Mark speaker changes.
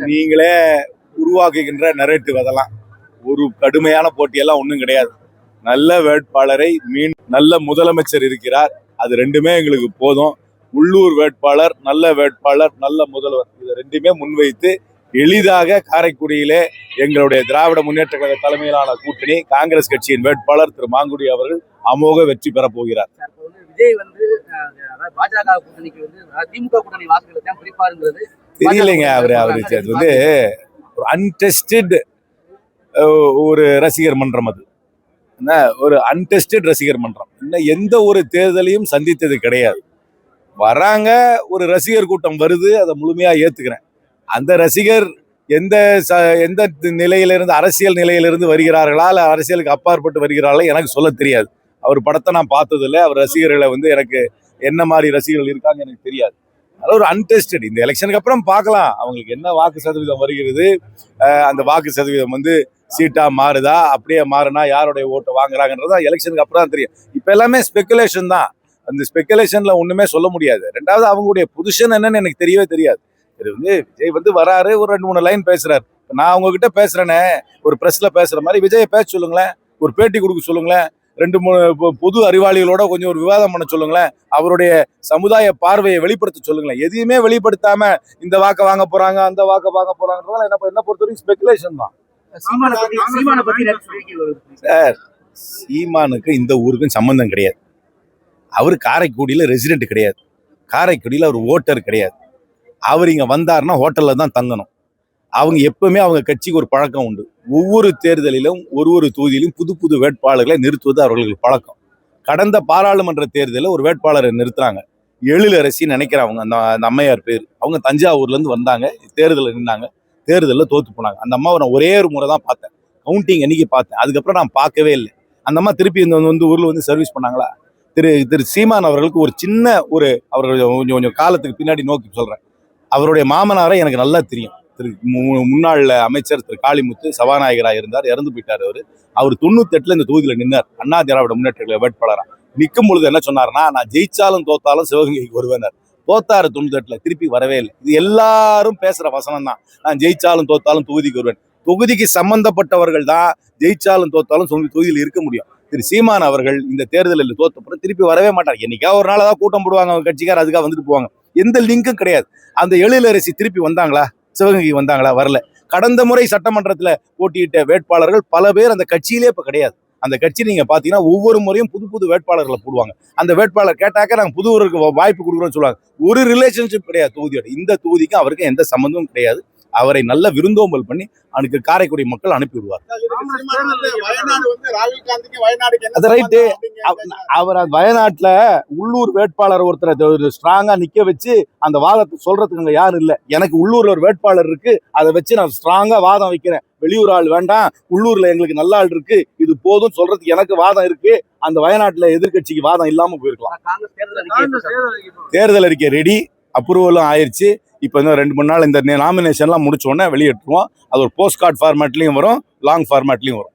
Speaker 1: நீங்களே உருவாக்குகின்ற நரேட்டிவ், அதெல்லாம் ஒரு கடுமையான போட்டியெல்லாம் ஒன்றும் கிடையாது. நல்ல வேட்பாளரை நல்ல முதலமைச்சர் இருக்கிறார், அது ரெண்டுமே எங்களுக்கு போதும். உள்ளூர் வேட்பாளர், நல்ல வேட்பாளர், நல்ல முதல்வர், இது ரெண்டுமே முன்வைத்து எளிதாக காரைக்குடியிலே எங்களுடைய திராவிட முன்னேற்ற கழக தலைமையிலான கூட்டணி காங்கிரஸ் கட்சியின் வேட்பாளர் திரு மாங்குடி அவர்கள் அமோக வெற்றி பெற போகிறார்.
Speaker 2: விஜய் வந்து பாஜக கூட்டணிக்கு வந்து திமுக கூட்டணி வாக்குகளை தான் பிரிப்பாருங்கிறது
Speaker 1: தெரியலைங்க. அது வந்து ஒரு அன்டெஸ்டட் ஒரு ரசிகர் மன்றம், அது என்ன ஒரு அன்டெஸ்டட் ரசிகர் மன்றம். இன்னும் எந்த ஒரு தேர்தலையும் சந்தித்தது கிடையாது. வராங்க, ஒரு ரசிகர் கூட்டம் வருது, அதை முழுமையா ஏத்துக்கிறேன். அந்த ரசிகர் எந்த நிலையிலிருந்து, அரசியல் நிலையிலிருந்து வருகிறார்களா இல்ல அரசியலுக்கு அப்பாற்பட்டு வருகிறார்களா எனக்கு சொல்ல தெரியாது. அவர் படத்தை நான் பார்த்ததில்லை. அவர் ரசிகர்களை வந்து எனக்கு என்ன மாதிரி ரசிகர்கள் இருக்காங்க எனக்கு தெரியாது. அது ஒரு அன்டெஸ்டட். இந்த எலெக்ஷனுக்கு அப்புறம் பார்க்கலாம் அவங்களுக்கு என்ன வாக்கு சதவீதம் வருகிறது. அந்த வாக்கு சதவீதம் வந்து சீட்டா மாறுதா, அப்படியே மாறினா யாருடைய ஓட்டை வாங்குறாங்கன்றதா எலெக்ஷனுக்கு அப்புறம் தான் தெரியும். இப்போ எல்லாமே ஸ்பெகுலேஷன் தான். அந்த ஸ்பெகுலேஷன்ல ஒண்ணுமே சொல்ல முடியாது. ரெண்டாவது அவங்களுடைய பொசிஷன் என்னன்னு எனக்கு தெரியவே தெரியாது. இது வந்து விஜய் வந்து வராரு, ஒரு 2-3 லைன் பேசுறாரு. நான் உங்ககிட்ட பேசுறேனே, ஒரு பிரஸ்ல பேசுற மாதிரி விஜயை பேச சொல்லுங்களேன், ஒரு பேட்டி கொடுக்க சொல்லுங்களேன், 2-3 பொது அறிவாளிகளோட கொஞ்சம் ஒரு விவாதம் பண்ண சொல்லுங்களேன், அவருடைய சமுதாய பார்வையை வெளிப்படுத்த சொல்லுங்களேன். எதையுமே வெளிப்படுத்தாம இந்த வாக்க வாங்க போறாங்க, அந்த வாக்க வாங்க போறாங்கன்றதால என்ன பொறுத்தவரைக்கும் ஸ்பெகுலேஷன் தான். சார், சீமானுக்கு இந்த ஊருக்கும் சம்பந்தம் கிடையாது. அவரு காரைக்குடியில ரெசிடென்ட் கிடையாது, காரைக்குடியில அவர் ஓட்டர் கிடையாது. அவர் இங்க வந்தாருன்னா ஹோட்டல்ல தான் தங்கணும். அவங்க எப்பவுமே அவங்க கட்சிக்கு ஒரு பழக்கம் உண்டு. ஒவ்வொரு தேர்தலிலும் ஒரு தொகுதியிலும் புது வேட்பாளர்களை நிறுத்துவது அவர்களுக்கு பழக்கம். கடந்த பாராளுமன்ற தேர்தலில் ஒரு வேட்பாளரை நிறுத்துறாங்க, எழிலரசி நினைக்கிறாங்க, அந்த அம்மையார் பேர். அவங்க தஞ்சாவூர்ல இருந்து வந்தாங்க, தேர்தலில் நின்னாங்க, தேர்தலில் தோத்து போனாங்க. அந்த அம்மாவை நான் ஒரே ஒரு முறை தான் பார்த்தேன், கவுண்டிங் அன்னைக்கு பார்த்தேன். அதுக்கப்புறம் நான் பார்க்கவே இல்லை. அந்த அம்மா திருப்பி இந்த ஊர்ல வந்து சர்வீஸ் பண்ணாங்களா? திரு சீமான் அவர்களுக்கு ஒரு சின்ன அவர்கள் கொஞ்சம் காலத்துக்கு பின்னாடி நோக்கி சொல்றேன், அவருடைய மாமனாரை எனக்கு நல்லா தெரியும். முன்னாள் அமைச்சர் திரு காளிமுத்து சபாநாயகராக இருந்தார், இறந்து போயிட்டார். அவர் 98 இந்த தொகுதியில நின்னார், அண்ணா திராவிட முன்னேற்ற கழக வேட்பாளரா. நிற்கும் பொழுது என்ன சொன்னார்னா, நான் ஜெயிச்சாலும் தோத்தாலும் சிவகங்கைக்கு வருவேனார். தோத்தாரு 98, திருப்பி வரவே இல்லை. இது எல்லாரும் பேசுற வசனம் தான். நான் ஜெயிச்சாலும் தோத்தாலும் தொகுதிக்கு வருவேன். தொகுதிக்கு சம்பந்தப்பட்டவர்கள் தான் ஜெயிச்சாலும் தோத்தாலும் தொகுதியில் இருக்க முடியும். திரு சீமான் அவர்கள் இந்த தேர்தலில் தோத்தப்புறம் திருப்பி வரவே மாட்டார். என்னைக்கா ஒரு நாள் தான் கூட்டம் போடுவாங்க அவங்க கட்சிக்கார், அதுக்காக வந்துட்டு போவாங்க. எந்த லிங்கும் கிடையாது. அந்த எழிலரசி திருப்பி வந்தாங்களா? சிவகங்கை வந்தாங்களா? வரல. கடந்த முறை சட்டமன்றத்தில் போட்டியிட்ட வேட்பாளர்கள் பல பேர் அந்த கட்சியிலே இப்ப கிடையாது. அந்த கட்சி நீங்க பாத்தீங்கன்னா ஒவ்வொரு முறையும் புது வேட்பாளர்களை போடுவாங்க. அந்த வேட்பாளர் கேட்டாக்க நாங்க புதுவருக்கு வாய்ப்பு கொடுக்குறோம்னு சொல்லுவாங்க. ஒரு ரிலேஷன்ஷிப் கிடையாது தொகுதியோட. இந்த தொகுதிக்கும் அவருக்கு எந்த சம்பந்தமும் கிடையாது. அவரை நல்ல விருந்தோம்பல் பண்ணி அவனுக்கு காரைக்குடி மக்கள் அனுப்பி விடுவார். அவர் வயநாட்டுல உள்ளூர் வேட்பாளர் ஒருத்தரை ஸ்ட்ராங்கா நிக்க வச்சு அந்த வாதத்தை சொல்றதுக்கு அங்க யாரும் இல்ல. எனக்கு உள்ளூர்ல ஒரு வேட்பாளர் இருக்கு, அதை வச்சு நான் ஸ்ட்ராங்கா வாதம் வைக்கிறேன். வெளியூர் ஆள் வேண்டாம், உள்ளூர்ல எங்களுக்கு நல்ல ஆள் இருக்கு, இது போதும் சொல்றதுக்கு எனக்கு வாதம் இருக்கு. அந்த வயநாட்டுல எதிர்கட்சிக்கு வாதம் இல்லாம போயிருக்கலாம். தேர்தல் அறிக்கை ரெடி, அப்ரூவலும் ஆயிடுச்சு. இப்போ இன்னும் 2-3 நாள் இந்த நாமினேஷன்லாம் முடிச்ச உடனே வெளியிட்டுருவோம். அது ஒரு போஸ்ட் கார்டு ஃபார்மேட்லையும் வரும், லாங் ஃபார்மேட்லையும் வரும்.